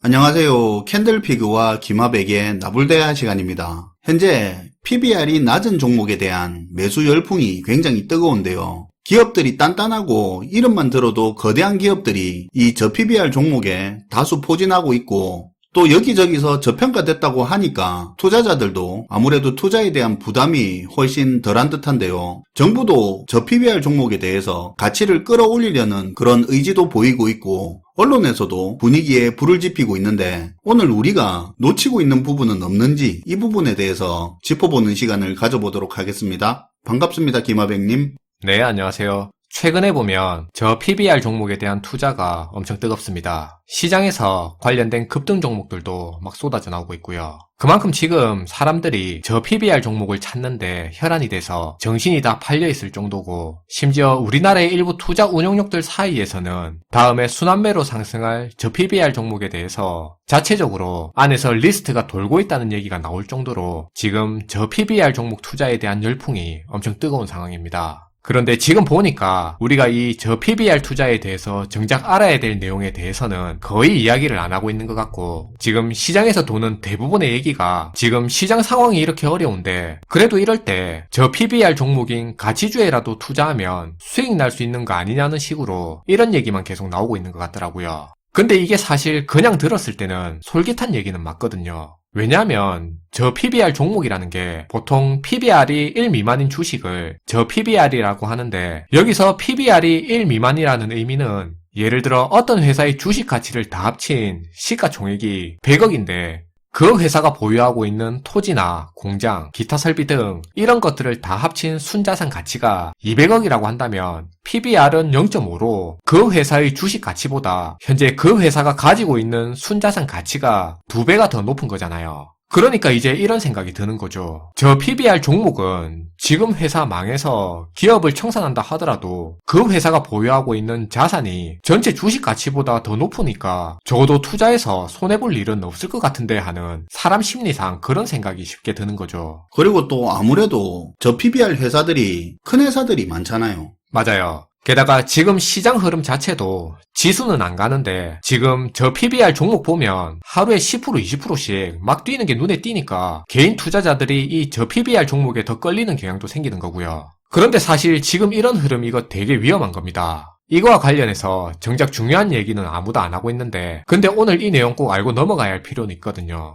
안녕하세요. 캔들피그와 기마백의 나불대화 시간입니다. 현재 PBR이 낮은 종목에 대한 매수 열풍이 굉장히 뜨거운데요. 기업들이 단단하고 이름만 들어도 거대한 기업들이 이 저PBR 종목에 다수 포진하고 있고, 또 여기저기서 저평가됐다고 하니까 투자자들도 아무래도 투자에 대한 부담이 훨씬 덜한 듯한데요. 정부도 저PBR 종목에 대해서 가치를 끌어올리려는 그런 의지도 보이고 있고, 언론에서도 분위기에 불을 지피고 있는데, 오늘 우리가 놓치고 있는 부분은 없는지 이 부분에 대해서 짚어보는 시간을 가져보도록 하겠습니다. 반갑습니다, 김하백님. 네, 안녕하세요. 최근에 보면 저 PBR 종목에 대한 투자가 엄청 뜨겁습니다. 시장에서 관련된 급등 종목들도 막 쏟아져 나오고 있고요. 그만큼 지금 사람들이 저 PBR 종목을 찾는데 혈안이 돼서 정신이 다 팔려있을 정도고, 심지어 우리나라의 일부 투자 운용력들 사이에서는 다음에 순환매로 상승할 저 PBR 종목에 대해서 자체적으로 안에서 리스트가 돌고 있다는 얘기가 나올 정도로 지금 저 PBR 종목 투자에 대한 열풍이 엄청 뜨거운 상황입니다. 그런데 지금 보니까 우리가 이 저 PBR 투자에 대해서 정작 알아야 될 내용에 대해서는 거의 이야기를 안 하고 있는 것 같고, 지금 시장에서 도는 대부분의 얘기가 지금 시장 상황이 이렇게 어려운데 그래도 이럴 때 저 PBR 종목인 가치주에라도 투자하면 수익 날 수 있는 거 아니냐는 식으로 이런 얘기만 계속 나오고 있는 것 같더라고요. 근데 이게 사실 그냥 들었을 때는 솔깃한 얘기는 맞거든요. 왜냐하면 저 PBR 종목이라는 게 보통 PBR이 1 미만인 주식을 저 PBR이라고 하는데, 여기서 PBR이 1 미만이라는 의미는 예를 들어 어떤 회사의 주식 가치를 다 합친 시가총액이 100억인데 그 회사가 보유하고 있는 토지나 공장, 기타 설비 등 이런 것들을 다 합친 순자산 가치가 200억이라고 한다면 PBR은 0.5로 그 회사의 주식 가치보다 현재 그 회사가 가지고 있는 순자산 가치가 2배가 더 높은 거잖아요. 그러니까 이제 이런 생각이 드는 거죠. 저 PBR 종목은 지금 회사 망해서 기업을 청산한다 하더라도 그 회사가 보유하고 있는 자산이 전체 주식 가치보다 더 높으니까 적어도 투자해서 손해볼 일은 없을 것 같은데 하는 사람 심리상 그런 생각이 쉽게 드는 거죠. 그리고 또 아무래도 저 PBR 회사들이 큰 회사들이 많잖아요. 맞아요. 게다가 지금 시장 흐름 자체도 지수는 안 가는데 지금 저 PBR 종목 보면 하루에 10% 20%씩 막 뛰는 게 눈에 띄니까 개인 투자자들이 이 저 PBR 종목에 더 끌리는 경향도 생기는 거고요. 그런데 사실 지금 이런 흐름 이거 되게 위험한 겁니다. 이거와 관련해서 정작 중요한 얘기는 아무도 안 하고 있는데, 근데 오늘 이 내용 꼭 알고 넘어가야 할 필요는 있거든요.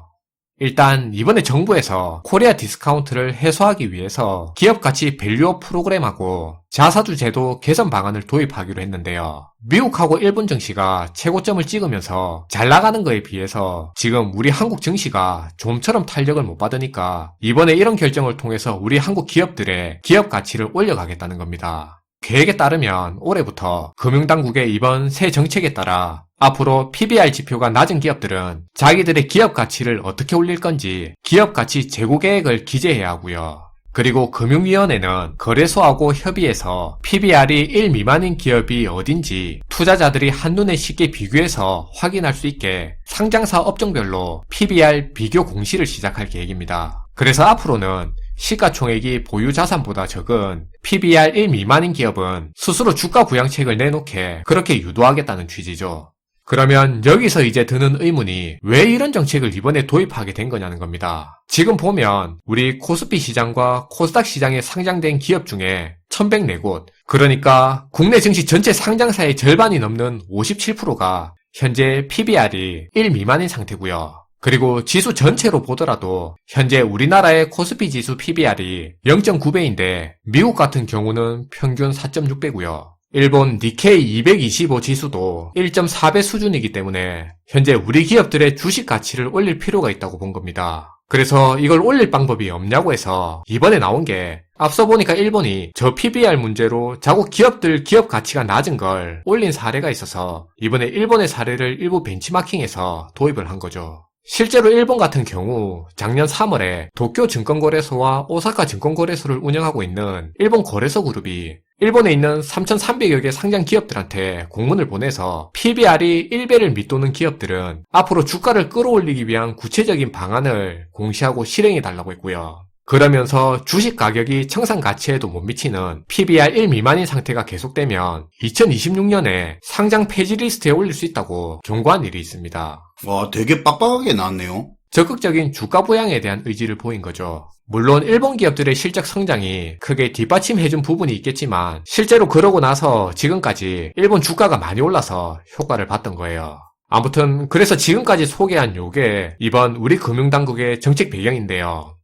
일단 이번에 정부에서 코리아 디스카운트를 해소하기 위해서 기업가치 밸류업 프로그램하고 자사주 제도 개선 방안을 도입하기로 했는데요. 미국하고 일본 증시가 최고점을 찍으면서 잘 나가는 거에 비해서 지금 우리 한국 증시가 좀처럼 탄력을 못 받으니까 이번에 이런 결정을 통해서 우리 한국 기업들의 기업 가치를 올려가겠다는 겁니다. 계획에 따르면 올해부터 금융당국의 이번 새 정책에 따라 앞으로 PBR 지표가 낮은 기업들은 자기들의 기업 가치를 어떻게 올릴 건지 기업 가치 재고 계획을 기재해야 하고요. 그리고 금융위원회는 거래소하고 협의해서 PBR이 1 미만인 기업이 어딘지 투자자들이 한눈에 쉽게 비교해서 확인할 수 있게 상장사 업종별로 PBR 비교 공시를 시작할 계획입니다. 그래서 앞으로는 시가총액이 보유 자산보다 적은 PBR 1 미만인 기업은 스스로 주가 부양책을 내놓게 그렇게 유도하겠다는 취지죠. 그러면 여기서 이제 드는 의문이 왜 이런 정책을 이번에 도입하게 된 거냐는 겁니다. 지금 보면 우리 코스피 시장과 코스닥 시장에 상장된 기업 중에 1104곳, 그러니까 국내 증시 전체 상장사의 절반이 넘는 57%가 현재 PBR이 1 미만인 상태고요. 그리고 지수 전체로 보더라도 현재 우리나라의 코스피 지수 PBR이 0.9배인데 미국 같은 경우는 평균 4.6배고요. 일본 니케이 225 지수도 1.4배 수준이기 때문에 현재 우리 기업들의 주식 가치를 올릴 필요가 있다고 본 겁니다. 그래서 이걸 올릴 방법이 없냐고 해서 이번에 나온 게, 앞서 보니까 일본이 저 PBR 문제로 자국 기업들 기업 가치가 낮은 걸 올린 사례가 있어서 이번에 일본의 사례를 일부 벤치마킹해서 도입을 한 거죠. 실제로 일본 같은 경우 작년 3월에 도쿄 증권거래소와 오사카 증권거래소를 운영하고 있는 일본 거래소 그룹이 일본에 있는 3,300여 개 상장 기업들한테 공문을 보내서 PBR이 1배를 밑도는 기업들은 앞으로 주가를 끌어올리기 위한 구체적인 방안을 공시하고 실행해달라고 했고요. 그러면서 주식 가격이 청산 가치에도 못 미치는 PBR 1 미만인 상태가 계속되면 2026년에 상장 폐지 리스트에 올릴 수 있다고 경고한 일이 있습니다. 와, 되게 빡빡하게 나왔네요. 적극적인 주가 부양에 대한 의지를 보인 거죠. 물론 일본 기업들의 실적 성장이 크게 뒷받침해준 부분이 있겠지만 실제로 그러고 나서 지금까지 일본 주가가 많이 올라서 효과를 봤던 거예요. 아무튼 그래서 지금까지 소개한 요게 이번 우리 금융당국의 정책 배경인데요.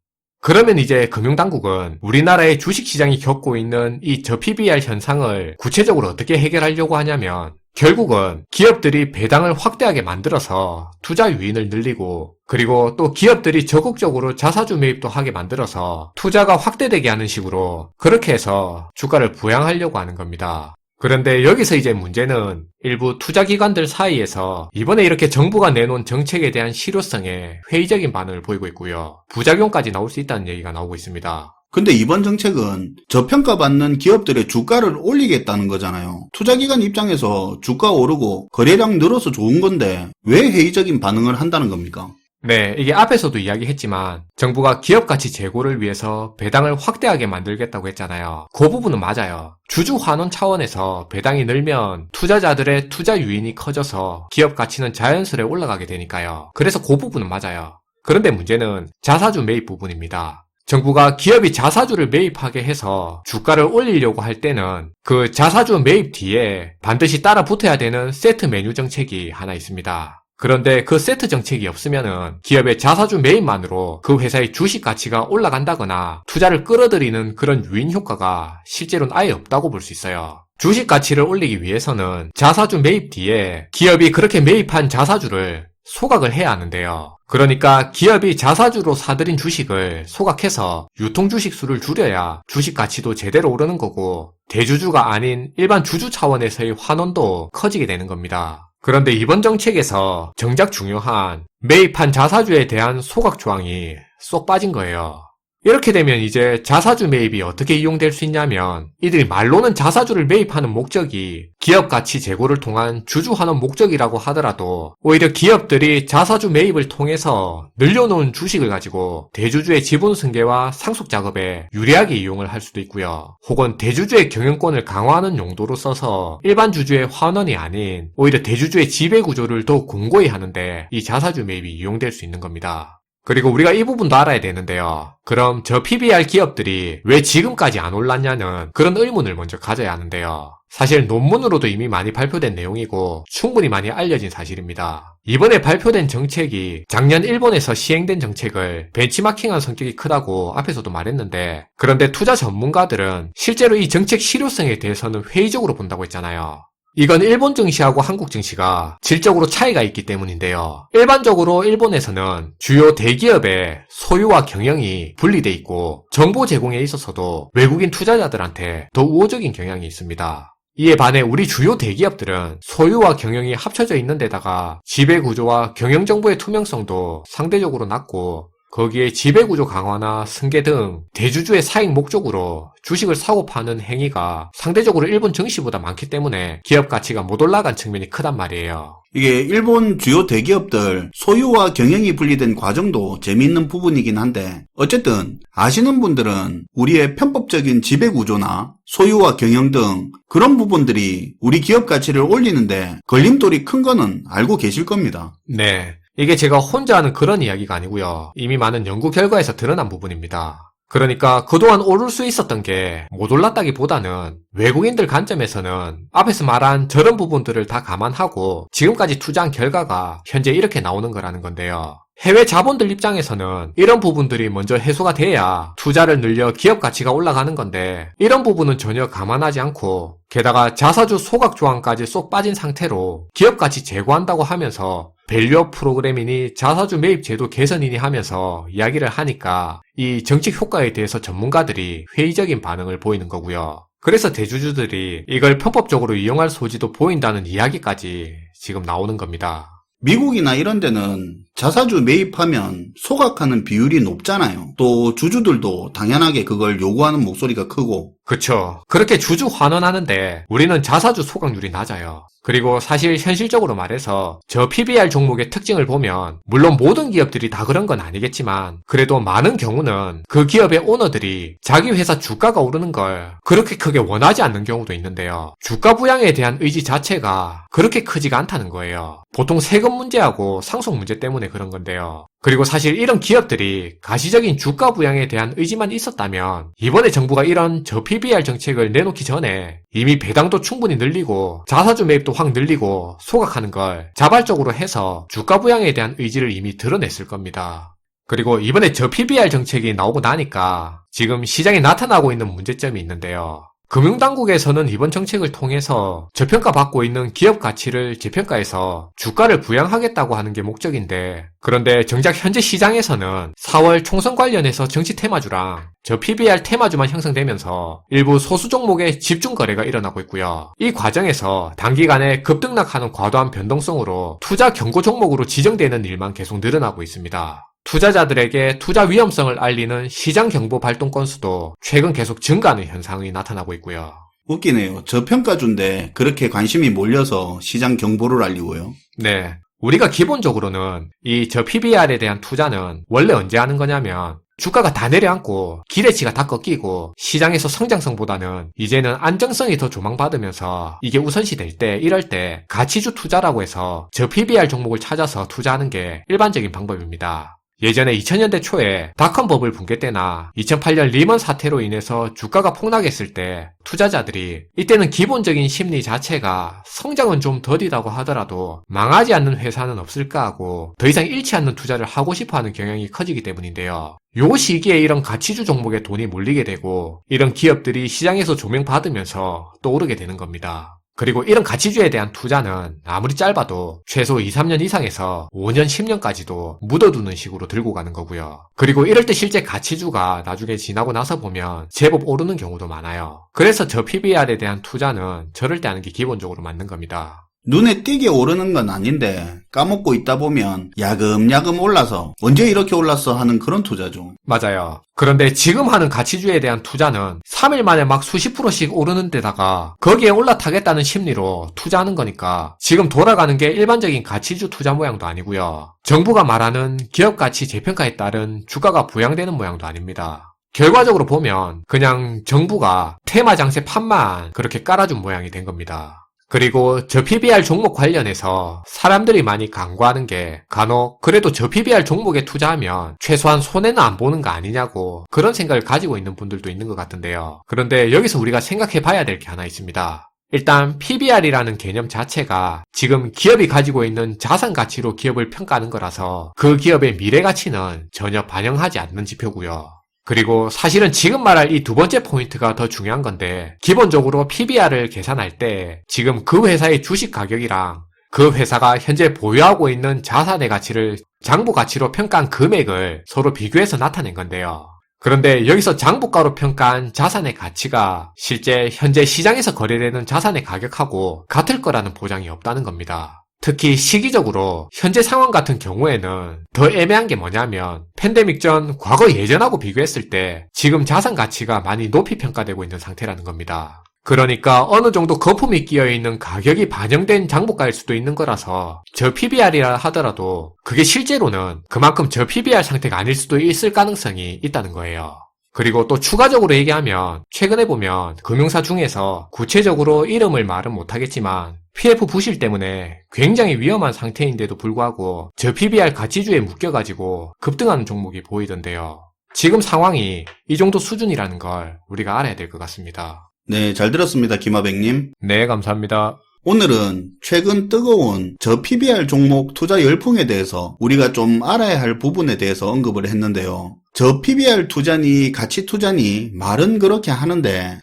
그러면 이제 금융당국은 우리나라의 주식시장이 겪고 있는 이 저PBR 현상을 구체적으로 어떻게 해결하려고 하냐면 결국은 기업들이 배당을 확대하게 만들어서 투자 유인을 늘리고 그리고 또 기업들이 적극적으로 자사주 매입도 하게 만들어서 투자가 확대되게 하는 식으로 그렇게 해서 주가를 부양하려고 하는 겁니다. 그런데 여기서 이제 문제는 일부 투자기관들 사이에서 이번에 이렇게 정부가 내놓은 정책에 대한 실효성에 회의적인 반응을 보이고 있고요. 부작용까지 나올 수 있다는 얘기가 나오고 있습니다. 근데 이번 정책은 저평가받는 기업들의 주가를 올리겠다는 거잖아요. 투자기관 입장에서 주가 오르고 거래량 늘어서 좋은 건데 왜 회의적인 반응을 한다는 겁니까? 네, 이게 앞에서도 이야기했지만 정부가 기업가치 제고를 위해서 배당을 확대하게 만들겠다고 했잖아요. 그 부분은 맞아요. 주주 환원 차원에서 배당이 늘면 투자자들의 투자 유인이 커져서 기업 가치는 자연스레 올라가게 되니까요. 그래서 그 부분은 맞아요. 그런데 문제는 자사주 매입 부분입니다. 정부가 기업이 자사주를 매입하게 해서 주가를 올리려고 할 때는 그 자사주 매입 뒤에 반드시 따라 붙어야 되는 세트 메뉴 정책이 하나 있습니다. 그런데 그 세트 정책이 없으면은 기업의 자사주 매입만으로 그 회사의 주식 가치가 올라간다거나 투자를 끌어들이는 그런 유인 효과가 실제로는 아예 없다고 볼 수 있어요. 주식 가치를 올리기 위해서는 자사주 매입 뒤에 기업이 그렇게 매입한 자사주를 소각을 해야 하는데요. 그러니까 기업이 자사주로 사들인 주식을 소각해서 유통주식 수를 줄여야 주식 가치도 제대로 오르는 거고 대주주가 아닌 일반 주주 차원에서의 환원도 커지게 되는 겁니다. 그런데 이번 정책에서 정작 중요한 매입한 자사주에 대한 소각 조항이 쏙 빠진 거예요. 이렇게 되면 이제 자사주 매입이 어떻게 이용될 수 있냐면 이들이 말로는 자사주를 매입하는 목적이 기업 가치 제고를 통한 주주 환원 목적이라고 하더라도 오히려 기업들이 자사주 매입을 통해서 늘려놓은 주식을 가지고 대주주의 지분 승계와 상속 작업에 유리하게 이용을 할 수도 있고요. 혹은 대주주의 경영권을 강화하는 용도로 써서 일반 주주의 환원이 아닌 오히려 대주주의 지배 구조를 더 공고히 하는데 이 자사주 매입이 이용될 수 있는 겁니다. 그리고 우리가 이 부분도 알아야 되는데요. 그럼 저 PBR 기업들이 왜 지금까지 안 올랐냐는 그런 의문을 먼저 가져야 하는데요. 사실 논문으로도 이미 많이 발표된 내용이고 충분히 많이 알려진 사실입니다. 이번에 발표된 정책이 작년 일본에서 시행된 정책을 벤치마킹한 성격이 크다고 앞에서도 말했는데 그런데 투자 전문가들은 실제로 이 정책 실효성에 대해서는 회의적으로 본다고 했잖아요. 이건 일본 증시하고 한국 증시가 질적으로 차이가 있기 때문인데요. 일반적으로 일본에서는 주요 대기업의 소유와 경영이 분리돼 있고 정보 제공에 있어서도 외국인 투자자들한테 더 우호적인 경향이 있습니다. 이에 반해 우리 주요 대기업들은 소유와 경영이 합쳐져 있는 데다가 지배구조와 경영정보의 투명성도 상대적으로 낮고 거기에 지배구조 강화나 승계 등 대주주의 사익 목적으로 주식을 사고 파는 행위가 상대적으로 일본 증시보다 많기 때문에 기업 가치가 못 올라간 측면이 크단 말이에요. 이게 일본 주요 대기업들 소유와 경영이 분리된 과정도 재미있는 부분이긴 한데 어쨌든 아시는 분들은 우리의 편법적인 지배구조나 소유와 경영 등 그런 부분들이 우리 기업 가치를 올리는데 걸림돌이 큰 거는 알고 계실 겁니다. 네. 이게 제가 혼자 하는 그런 이야기가 아니고요. 이미 많은 연구 결과에서 드러난 부분입니다. 그러니까 그동안 오를 수 있었던 게 못 올랐다기보다는 외국인들 관점에서는 앞에서 말한 저런 부분들을 다 감안하고 지금까지 투자한 결과가 현재 이렇게 나오는 거라는 건데요. 해외 자본들 입장에서는 이런 부분들이 먼저 해소가 돼야 투자를 늘려 기업 가치가 올라가는 건데 이런 부분은 전혀 감안하지 않고 게다가 자사주 소각 조항까지 쏙 빠진 상태로 기업 가치 제고한다고 하면서 밸류업 프로그램이니 자사주 매입 제도 개선이니 하면서 이야기를 하니까 이 정책 효과에 대해서 전문가들이 회의적인 반응을 보이는 거고요. 그래서 대주주들이 이걸 편법적으로 이용할 소지도 보인다는 이야기까지 지금 나오는 겁니다. 미국이나 이런 데는 자사주 매입하면 소각하는 비율이 높잖아요. 또 주주들도 당연하게 그걸 요구하는 목소리가 크고 그쵸. 그렇게 주주 환원하는데 우리는 자사주 소각률이 낮아요. 그리고 사실 현실적으로 말해서 저 PBR 종목의 특징을 보면 물론 모든 기업들이 다 그런 건 아니겠지만 그래도 많은 경우는 그 기업의 오너들이 자기 회사 주가가 오르는 걸 그렇게 크게 원하지 않는 경우도 있는데요. 주가 부양에 대한 의지 자체가 그렇게 크지가 않다는 거예요. 보통 세금 문제하고 상속 문제 때문에 그런 건데요. 그리고 사실 이런 기업들이 가시적인 주가 부양에 대한 의지만 있었다면 이번에 정부가 이런 저 PBR 정책을 내놓기 전에 이미 배당도 충분히 늘리고 자사주 매입도 확 늘리고 소각하는 걸 자발적으로 해서 주가 부양에 대한 의지를 이미 드러냈을 겁니다. 그리고 이번에 저 PBR 정책이 나오고 나니까 지금 시장에 나타나고 있는 문제점이 있는데요. 금융당국에서는 이번 정책을 통해서 저평가받고 있는 기업 가치를 재평가해서 주가를 부양하겠다고 하는 게 목적인데 그런데 정작 현재 시장에서는 4월 총선 관련해서 정치 테마주랑 저 PBR 테마주만 형성되면서 일부 소수 종목의 집중 거래가 일어나고 있고요. 이 과정에서 단기간에 급등락하는 과도한 변동성으로 투자 경고 종목으로 지정되는 일만 계속 늘어나고 있습니다. 투자자들에게 투자 위험성을 알리는 시장 경보 발동 건수도 최근 계속 증가하는 현상이 나타나고 있고요. 웃기네요. 저평가주인데 그렇게 관심이 몰려서 시장 경보를 알리고요. 네. 우리가 기본적으로는 이 저 PBR에 대한 투자는 원래 언제 하는 거냐면 주가가 다 내려앉고 기대치가 다 꺾이고 시장에서 성장성보다는 이제는 안정성이 더 조망받으면서 이게 우선시 될 때 이럴 때 가치주 투자라고 해서 저 PBR 종목을 찾아서 투자하는 게 일반적인 방법입니다. 예전에 2000년대 초에 닷컴 버블 붕괴 때나 2008년 리먼 사태로 인해서 주가가 폭락했을 때 투자자들이 이때는 기본적인 심리 자체가 성장은 좀 더디다고 하더라도 망하지 않는 회사는 없을까 하고 더 이상 잃지 않는 투자를 하고 싶어하는 경향이 커지기 때문인데요. 요 시기에 이런 가치주 종목에 돈이 몰리게 되고 이런 기업들이 시장에서 조명받으면서 또 오르게 되는 겁니다. 그리고 이런 가치주에 대한 투자는 아무리 짧아도 최소 2, 3년 이상에서 5년, 10년까지도 묻어두는 식으로 들고 가는 거고요. 그리고 이럴 때 실제 가치주가 나중에 지나고 나서 보면 제법 오르는 경우도 많아요. 그래서 저 PBR에 대한 투자는 저럴 때 하는 게 기본적으로 맞는 겁니다. 눈에 띄게 오르는 건 아닌데 까먹고 있다 보면 야금야금 올라서 언제 이렇게 올랐어 하는 그런 투자죠. 맞아요. 그런데 지금 하는 가치주에 대한 투자는 3일 만에 막 수십 프로씩 오르는 데다가 거기에 올라타겠다는 심리로 투자하는 거니까 지금 돌아가는 게 일반적인 가치주 투자 모양도 아니고요. 정부가 말하는 기업 가치 재평가에 따른 주가가 부양되는 모양도 아닙니다. 결과적으로 보면 그냥 정부가 테마 장세 판만 그렇게 깔아준 모양이 된 겁니다. 그리고 저 PBR 종목 관련해서 사람들이 많이 간과하는 게 간혹 그래도 저 PBR 종목에 투자하면 최소한 손해는 안 보는 거 아니냐고 그런 생각을 가지고 있는 분들도 있는 것 같은데요. 그런데 여기서 우리가 생각해 봐야 될 게 하나 있습니다. 일단 PBR이라는 개념 자체가 지금 기업이 가지고 있는 자산 가치로 기업을 평가하는 거라서 그 기업의 미래 가치는 전혀 반영하지 않는 지표고요. 그리고 사실은 지금 말할 이 두 번째 포인트가 더 중요한 건데 기본적으로 PBR을 계산할 때 지금 그 회사의 주식 가격이랑 그 회사가 현재 보유하고 있는 자산의 가치를 장부 가치로 평가한 금액을 서로 비교해서 나타낸 건데요. 그런데 여기서 장부가로 평가한 자산의 가치가 실제 현재 시장에서 거래되는 자산의 가격하고 같을 거라는 보장이 없다는 겁니다. 특히 시기적으로 현재 상황 같은 경우에는 더 애매한 게 뭐냐면 팬데믹 전 과거 예전하고 비교했을 때 지금 자산 가치가 많이 높이 평가되고 있는 상태라는 겁니다. 그러니까 어느 정도 거품이 끼어있는 가격이 반영된 장부가일 수도 있는 거라서 저 PBR이라 하더라도 그게 실제로는 그만큼 저 PBR 상태가 아닐 수도 있을 가능성이 있다는 거예요. 그리고 또 추가적으로 얘기하면 최근에 보면 금융사 중에서 구체적으로 이름을 말은 못하겠지만 PF 부실 때문에 굉장히 위험한 상태인데도 불구하고 저 PBR 가치주에 묶여가지고 급등하는 종목이 보이던데요. 지금 상황이 이 정도 수준이라는 걸 우리가 알아야 될 것 같습니다. 네, 잘 들었습니다. 김하백님. 네, 감사합니다. 오늘은 최근 뜨거운 저 PBR 종목 투자 열풍에 대해서 우리가 좀 알아야 할 부분에 대해서 언급을 했는데요. 저 PBR 투자니 가치 투자니 말은 그렇게 하는데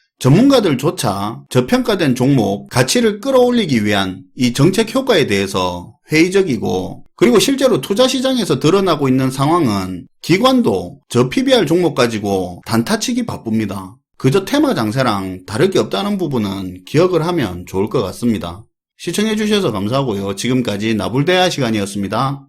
전문가들조차 저평가된 종목 가치를 끌어올리기 위한 이 정책 효과에 대해서 회의적이고 그리고 실제로 투자 시장에서 드러나고 있는 상황은 기관도 저 PBR 종목 가지고 단타치기 바쁩니다. 그저 테마 장세랑 다를 게 없다는 부분은 기억을 하면 좋을 것 같습니다. 시청해주셔서 감사하고요. 지금까지 나불대화 시간이었습니다.